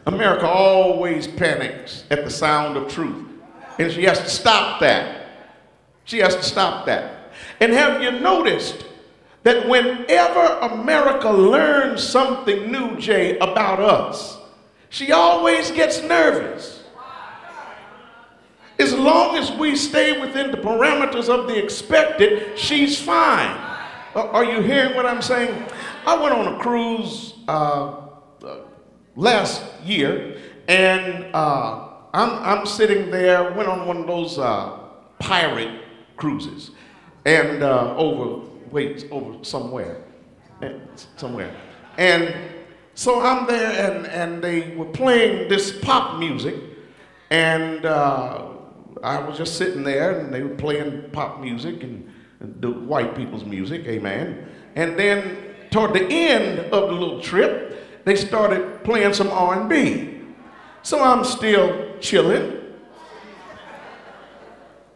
America always panics at the sound of truth. And she has to stop that. She has to stop that. And have you noticed that whenever America learns something new, Jay, about us, she always gets nervous? As long as we stay within the parameters of the expected, she's fine. Are you hearing what I'm saying? I went on a cruise last year, and I'm sitting there, went on one of those pirate cruises, and over somewhere. And so I'm there, and they were playing this pop music, and I was just sitting there, and they were playing pop music and the white people's music, amen. And then toward the end of the little trip, they started playing some R&B. So I'm still chilling.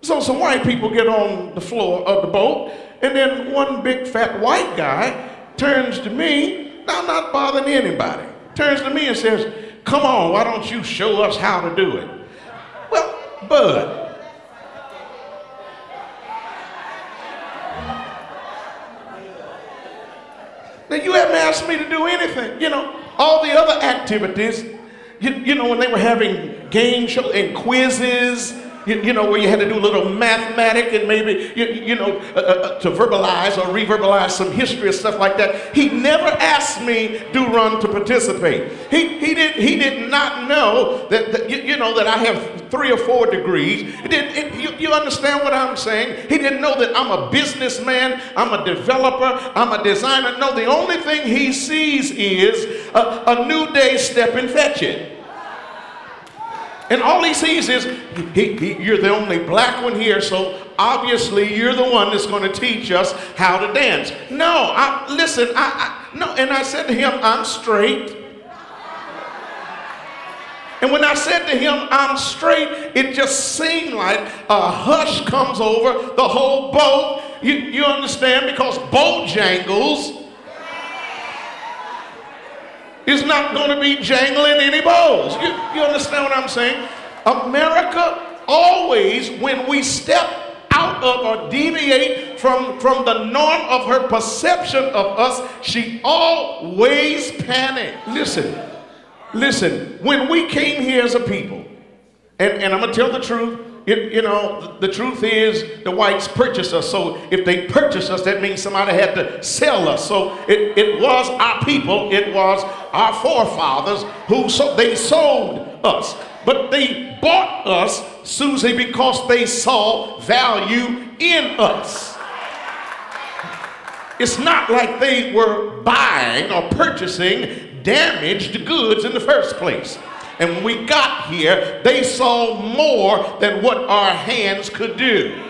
So some white people get on the floor of the boat, and then one big fat white guy turns to me, now not bothering anybody, turns to me and says, "Come on, why don't you show us how to do it?" Well, bud, now you haven't asked me to do anything. You know, all the other activities, you know, when they were having game shows and quizzes, you know, where you had to do a little mathematic and maybe, to verbalize or re-verbalize some history or stuff like that. He never asked me to participate. He did not know that, that I have 3 or 4 degrees. You understand what I'm saying? He didn't know that I'm a businessman, I'm a developer, I'm a designer. No, the only thing he sees is a new day, step and fetch it. And all he sees is, you're the only black one here, so obviously you're the one that's going to teach us how to dance. No, no. And I said to him, I'm straight. And when I said to him, I'm straight, it just seemed like a hush comes over the whole boat. You understand? Because Bojangles is not going to be jangling any bows. You understand what I'm saying? America always, when we step out of or deviate from the norm of her perception of us, she always panics. Listen, when we came here as a people, and I'm going to tell the truth, the truth is the whites purchased us. So if they purchased us, that means somebody had to sell us. So it was our people, it was our forefathers they sold us. But they bought us, Susie, because they saw value in us. It's not like they were buying or purchasing damaged goods in the first place. And when we got here, they saw more than what our hands could do.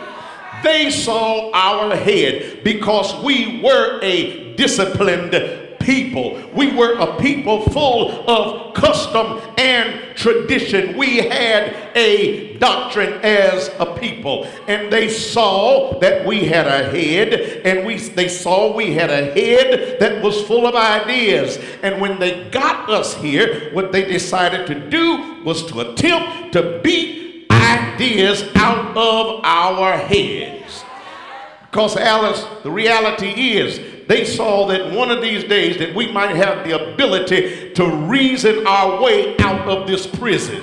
They saw our head because we were a disciplined people. We were a people full of custom and tradition. We had a doctrine as a people. And they saw that we had a head, and they saw we had a head that was full of ideas. And when they got us here, what they decided to do was to attempt to beat ideas out of our heads. Because, Alice, the reality is, they saw that one of these days that we might have the ability to reason our way out of this prison.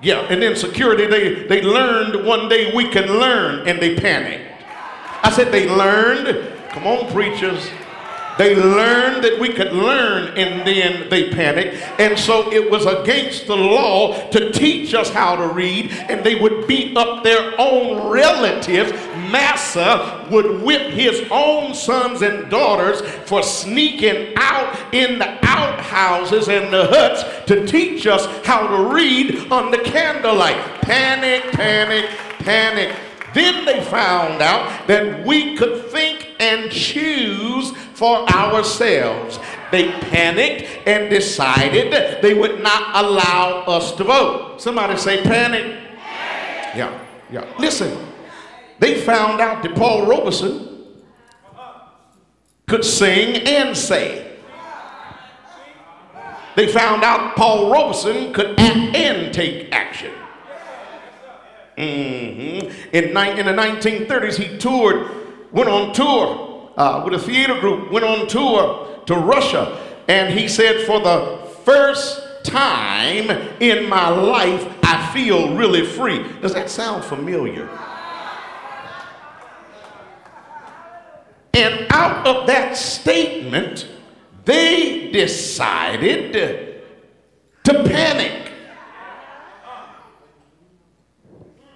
Yeah, and then security, they learned one day we can learn, and they panicked. I said they learned. Come on, preachers. They learned that we could learn, and then they panicked. And so it was against the law to teach us how to read, and they would beat up their own relatives. Massa would whip his own sons and daughters for sneaking out in the outhouses and the huts to teach us how to read under candlelight. Panic, panic, panic. Then they found out that we could think and choose for ourselves. They panicked and decided they would not allow us to vote. Somebody say panic. Yeah. Listen, they found out that Paul Robeson could sing and say. they found out Paul Robeson could act and take action. In the 1930s, he went on tour with a theater group, went on tour to Russia, and he said, for the first time in my life, I feel really free. Does that sound familiar? And out of that statement, they decided to panic.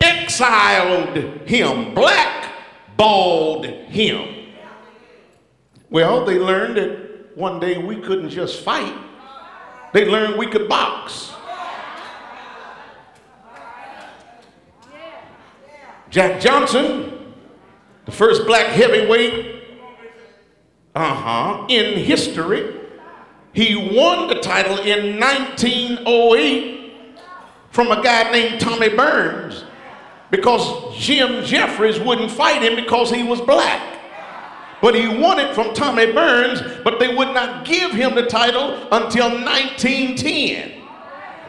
Exiled him, blackballed him. Well, they learned that one day we couldn't just fight. They learned we could box. Jack Johnson, the first black heavyweight in history, he won the title in 1908 from a guy named Tommy Burns, because Jim Jeffries wouldn't fight him because he was black. But he won it from Tommy Burns, but they would not give him the title until 1910,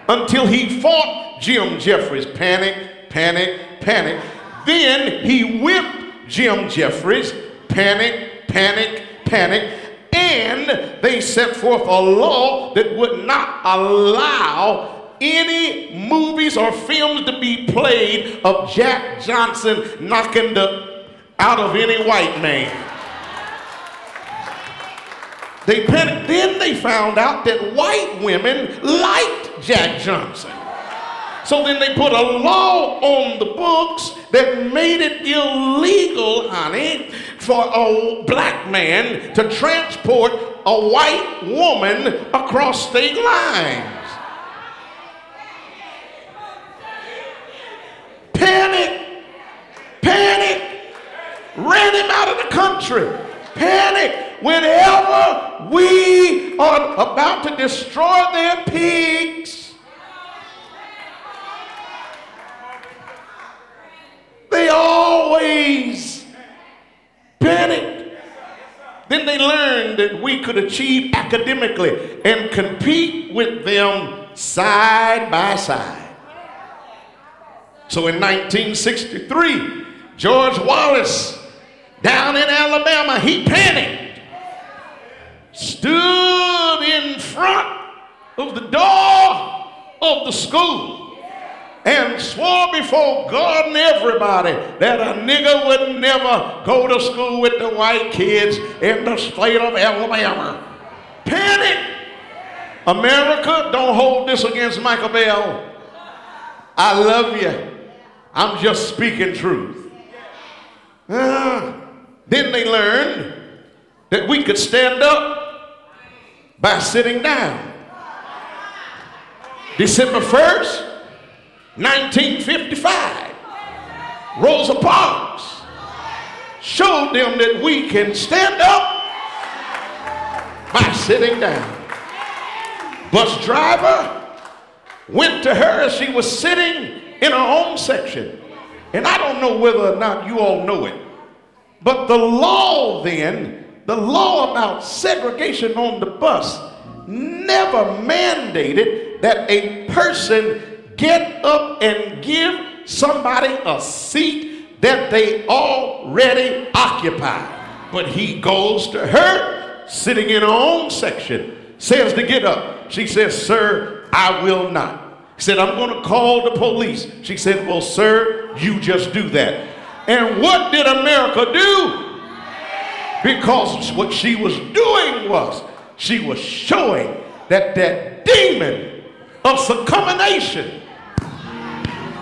until he fought Jim Jeffries. Panic, panic, panic. Then he whipped Jim Jeffries. Panic, panic, panic. And they set forth a law that would not allow any movies or films to be played of Jack Johnson knocking the out of any white man. They panicked. Then they found out that white women liked Jack Johnson. So then they put a law on the books that made it illegal, honey, for a black man to transport a white woman across state lines. Panic, panic, ran him out of the country. Panic. Whenever we are about to destroy their pigs, they always panicked. Then they learned that we could achieve academically and compete with them side by side. So in 1963, George Wallace, down in Alabama, he panicked, stood in front of the door of the school and swore before God and everybody that a nigger would never go to school with the white kids in the state of Alabama. Panic! America, don't hold this against Michael Bell. I love you. I'm just speaking truth. Then they learned that we could stand up by sitting down. December 1st, 1955, Rosa Parks showed them that we can stand up by sitting down. Bus driver went to her as she was sitting in her own section. And I don't know whether or not you all know it, but the law then, the law about segregation on the bus, never mandated that a person get up and give somebody a seat that they already occupy. But he goes to her, sitting in her own section, says to get up. She says, "Sir, I will not." He said, "I'm going to call the police." She said, "Well, sir, you just do that." And what did America do? Because what she was doing was, she was showing that that demon of circumvention,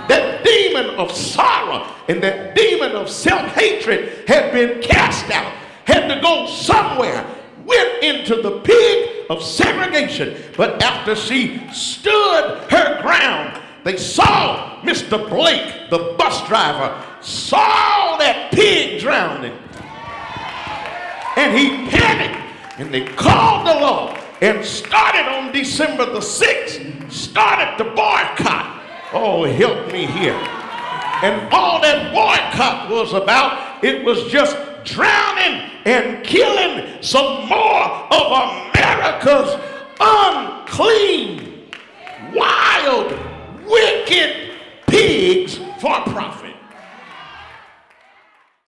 that demon of sorrow, and that demon of self-hatred had been cast out, had to go somewhere, went into the pig of segregation. But after she stood her ground, they saw Mr. Blake, the bus driver, saw that pig drowning. And he panicked, and they called the law and started on December the 6th, started the boycott. Oh, help me here. And all that boycott was about, it was just drowning and killing some more of America's unclean wicked pigs for profit.